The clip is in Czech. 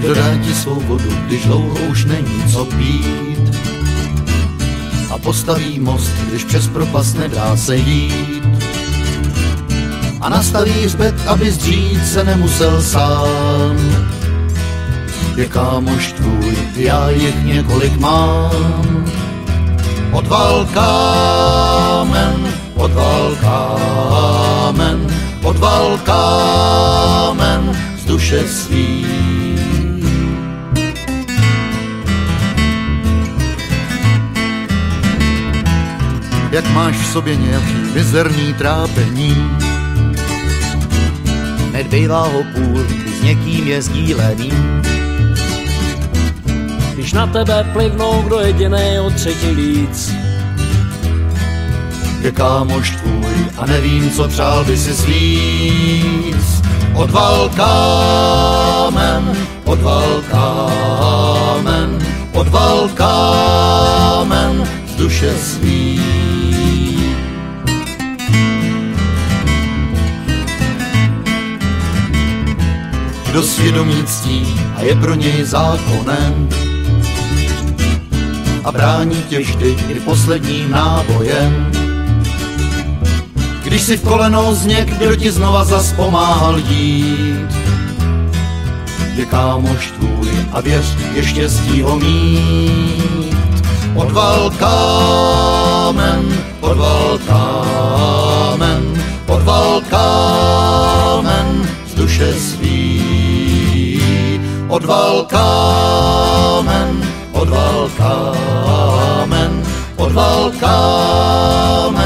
Kdo dá ti svou vodu, když dlouho už není co pít? A postaví most, když přes propast nedá se jít. A nastaví hřbet, aby zdřít se nemusel sám. Je kámoš tvůj, já jich několik mám. Odval kámen, odval kámen, odval kámen z duše svý. Jak máš v sobě nějaký mizerný trápení, hned bývá ho půl, když s někým je sdílený. Když na tebe plivnou, kdo jedinej o třetí víc. Je kámoš tvůj a nevím, co přál by si svíc. Odval kámen, odval kámen, odval kámen z duše svý. Kdo svědomí ctí a je pro něj zákonem a brání tě vždy i posledním nábojem. Když si v koleno zněk, kdo ti znova zas pomáhal jít. Je kámoš tvůj a věř, je štěstí ho mít. Odval kámen, odval kámen, odval kámen z duše svý. Odval kámen, odval kámen, odval kámen